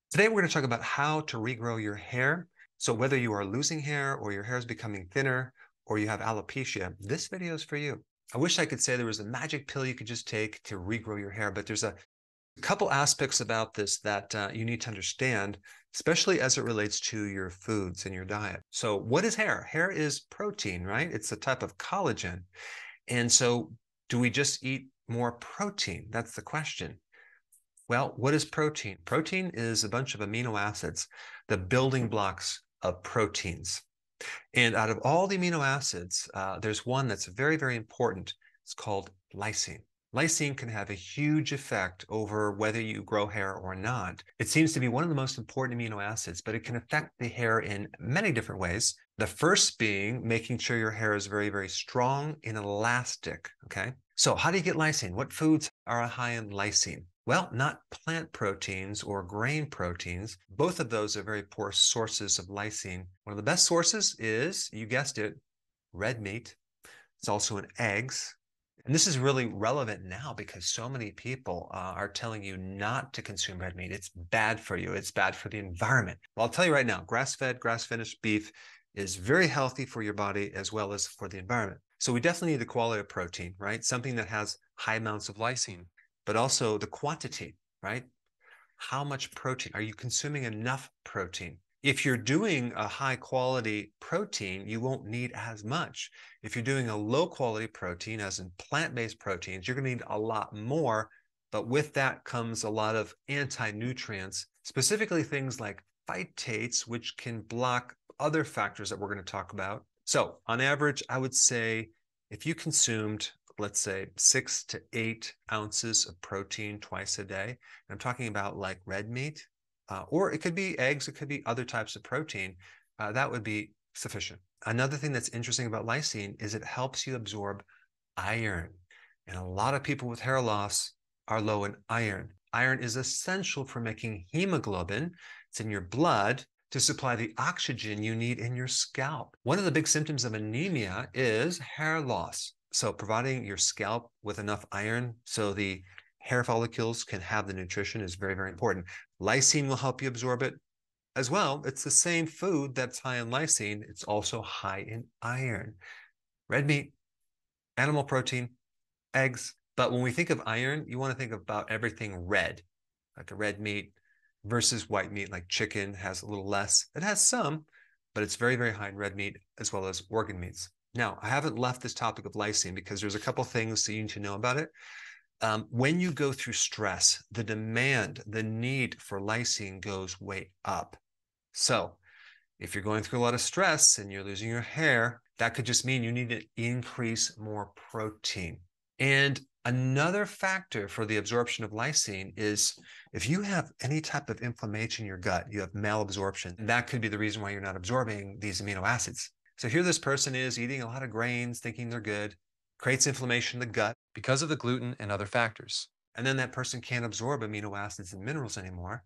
Today, we're going to talk about how to regrow your hair. So whether you are losing hair or your hair is becoming thinner or you have alopecia, this video is for you. I wish I could say there was a magic pill you could just take to regrow your hair, but there's a couple aspects about this that you need to understand, especially as it relates to your foods and your diet. So what is hair? Hair is protein, right? It's a type of collagen. And so do we just eat more protein? That's the question. Well, what is protein? Protein is a bunch of amino acids, the building blocks of proteins. And out of all the amino acids, there's one that's very, very important. It's called lysine. Lysine can have a huge effect over whether you grow hair or not. It seems to be one of the most important amino acids, but it can affect the hair in many different ways. The first being making sure your hair is very, very strong and elastic. Okay. So how do you get lysine? What foods are high in lysine? Well, not plant proteins or grain proteins. Both of those are very poor sources of lysine. One of the best sources is, you guessed it, red meat. It's also in eggs. And this is really relevant now because so many people are telling you not to consume red meat. It's bad for you. It's bad for the environment. Well, I'll tell you right now, grass-fed, grass-finished beef is very healthy for your body as well as for the environment. So we definitely need the quality of protein, right? Something that has high amounts of lysine, but also the quantity, right? How much protein? Are you consuming enough protein? If you're doing a high quality protein, you won't need as much. If you're doing a low quality protein, as in plant-based proteins, you're going to need a lot more. But with that comes a lot of anti-nutrients, specifically things like phytates, which can block other factors that we're going to talk about. So on average, I would say if you consumed, let's say, 6 to 8 ounces of protein twice a day, I'm talking about like red meat, or it could be eggs, it could be other types of protein, that would be sufficient. Another thing that's interesting about lysine is it helps you absorb iron. And a lot of people with hair loss are low in iron. Iron is essential for making hemoglobin. It's in your blood to supply the oxygen you need in your scalp. One of the big symptoms of anemia is hair loss. So providing your scalp with enough iron so the hair follicles can have the nutrition is very, very important. Lysine will help you absorb it as well. It's the same food that's high in lysine. It's also high in iron. Red meat, animal protein, eggs. But when we think of iron, you want to think about everything red, like a red meat versus white meat, like chicken has a little less. It has some, but it's very, very high in red meat as well as organ meats. Now, I haven't left this topic of lysine because there's a couple things that you need to know about it. When you go through stress, the demand, the need for lysine goes way up. So if you're going through a lot of stress and you're losing your hair, that could just mean you need to increase more protein. And another factor for the absorption of lysine is if you have any type of inflammation in your gut, you have malabsorption, that could be the reason why you're not absorbing these amino acids. So here this person is eating a lot of grains, thinking they're good, creates inflammation in the gut because of the gluten and other factors. And then that person can't absorb amino acids and minerals anymore.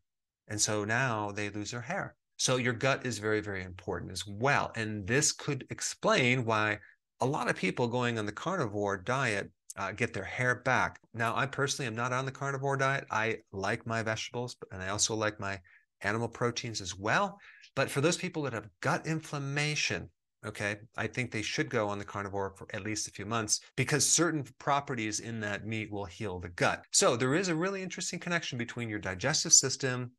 And so now they lose their hair. So your gut is very, very important as well. And this could explain why a lot of people going on the carnivore diet get their hair back. Now, I personally am not on the carnivore diet. I like my vegetables, and I also like my animal proteins as well. But for those people that have gut inflammation, okay, I think they should go on the carnivore for at least a few months because certain properties in that meat will heal the gut. So there is a really interesting connection between your digestive system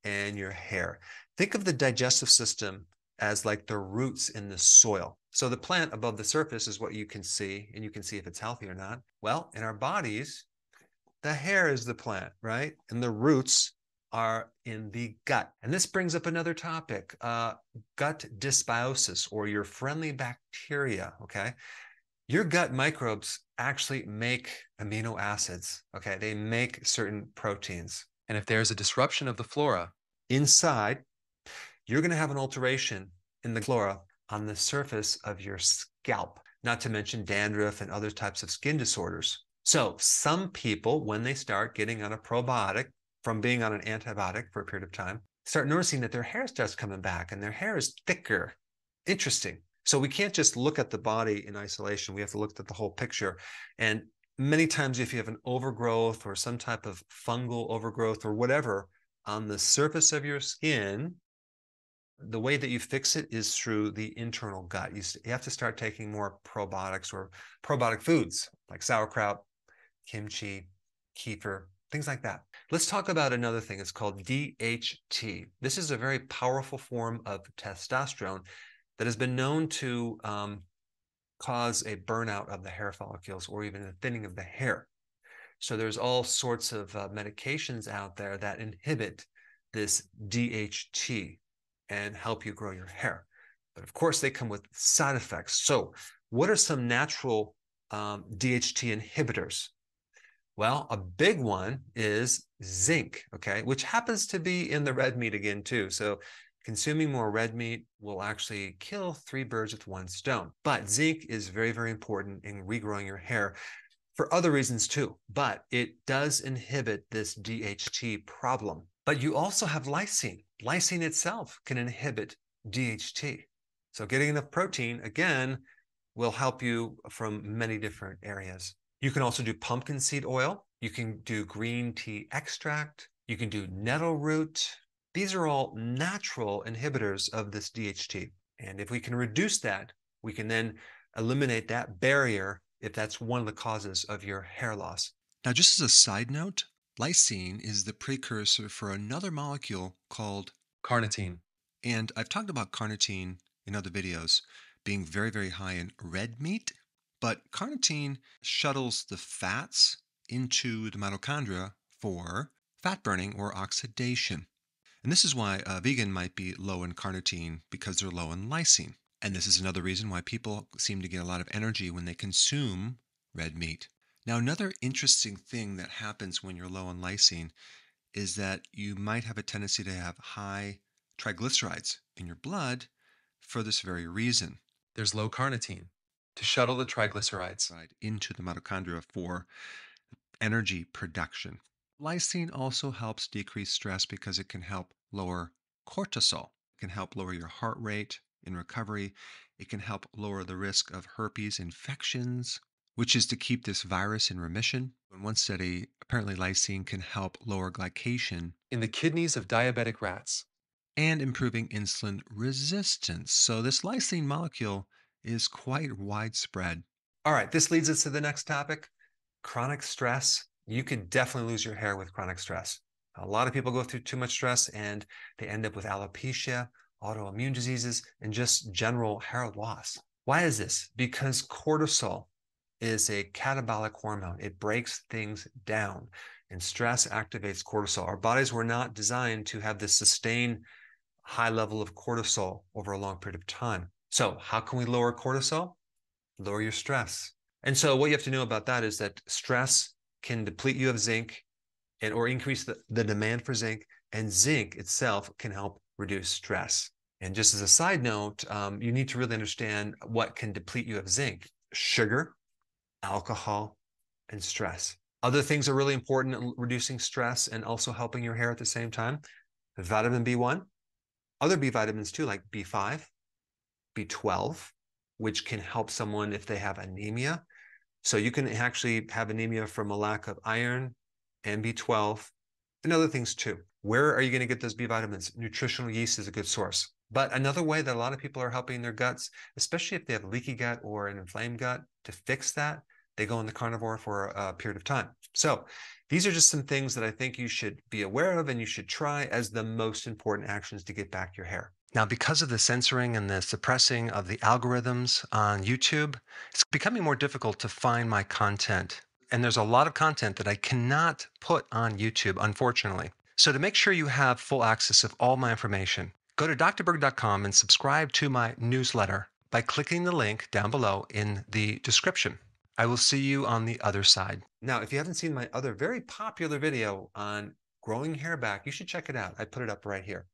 and your hair. Think of the digestive system as like the roots in the soil. So the plant above the surface is what you can see, and you can see if it's healthy or not. Well, in our bodies, the hair is the plant, right? And the roots are in the gut. And this brings up another topic, gut dysbiosis, or your friendly bacteria, okay? Your gut microbes actually make amino acids, okay? They make certain proteins. And if there's a disruption of the flora inside, you're going to have an alteration in the flora on the surface of your scalp, not to mention dandruff and other types of skin disorders. So some people, when they start getting on a probiotic from being on an antibiotic for a period of time, start noticing that their hair starts coming back and their hair is thicker. Interesting. So we can't just look at the body in isolation. We have to look at the whole picture. And many times if you have an overgrowth or some type of fungal overgrowth or whatever on the surface of your skin, the way that you fix it is through the internal gut. You have to start taking more probiotics or probiotic foods like sauerkraut, kimchi, kefir, things like that. Let's talk about another thing. It's called DHT. This is a very powerful form of testosterone that has been known to cause a burnout of the hair follicles or even a thinning of the hair. So there's all sorts of medications out there that inhibit this DHT and help you grow your hair. But of course, they come with side effects. So what are some natural DHT inhibitors? Well, a big one is zinc, okay, which happens to be in the red meat again, too. So consuming more red meat will actually kill 3 birds with 1 stone. But zinc is very, very important in regrowing your hair for other reasons too. But it does inhibit this DHT problem. But you also have lysine. Lysine itself can inhibit DHT. So getting enough protein, again, will help you from many different areas. You can also do pumpkin seed oil. You can do green tea extract. You can do nettle root. These are all natural inhibitors of this DHT. And if we can reduce that, we can then eliminate that barrier if that's one of the causes of your hair loss. Now, just as a side note, lysine is the precursor for another molecule called Carnitine. And I've talked about carnitine in other videos being very, very high in red meat, but carnitine shuttles the fats into the mitochondria for fat burning or oxidation. And this is why a vegan might be low in carnitine because they're low in lysine. And this is another reason why people seem to get a lot of energy when they consume red meat. Now, another interesting thing that happens when you're low in lysine is that you might have a tendency to have high triglycerides in your blood for this very reason. There's low carnitine to shuttle the triglycerides Into the mitochondria for energy production. Lysine also helps decrease stress because it can help lower cortisol. It can help lower your heart rate in recovery. It can help lower the risk of herpes infections, which is to keep this virus in remission. In one study, apparently lysine can help lower glycation in the kidneys of diabetic rats and improving insulin resistance. So this lysine molecule is quite widespread. All right, this leads us to the next topic, chronic stress. You can definitely lose your hair with chronic stress. A lot of people go through too much stress and they end up with alopecia, autoimmune diseases, and just general hair loss. Why is this? Because cortisol is a catabolic hormone. It breaks things down, and stress activates cortisol. Our bodies were not designed to have this sustained high level of cortisol over a long period of time. So how can we lower cortisol? Lower your stress. And so what you have to know about that is that stress can deplete you of zinc or increase the demand for zinc, and zinc itself can help reduce stress. And just as a side note, you need to really understand what can deplete you of zinc: sugar, alcohol, and stress. Other things are really important in reducing stress and also helping your hair at the same time: vitamin B1, other B vitamins too, like B5, B12, which can help someone if they have anemia. So you can actually have anemia from a lack of iron and B12 and other things too. Where are you going to get those B vitamins? Nutritional yeast is a good source. But another way that a lot of people are helping their guts, especially if they have a leaky gut or an inflamed gut, to fix that, they go in the carnivore for a period of time. So these are just some things that I think you should be aware of and you should try as the most important actions to get back your hair. Now, because of the censoring and the suppressing of the algorithms on YouTube, it's becoming more difficult to find my content. And there's a lot of content that I cannot put on YouTube, unfortunately. So to make sure you have full access of all my information, go to drberg.com and subscribe to my newsletter by clicking the link down below in the description. I will see you on the other side. Now, if you haven't seen my other very popular video on growing hair back, you should check it out. I put it up right here.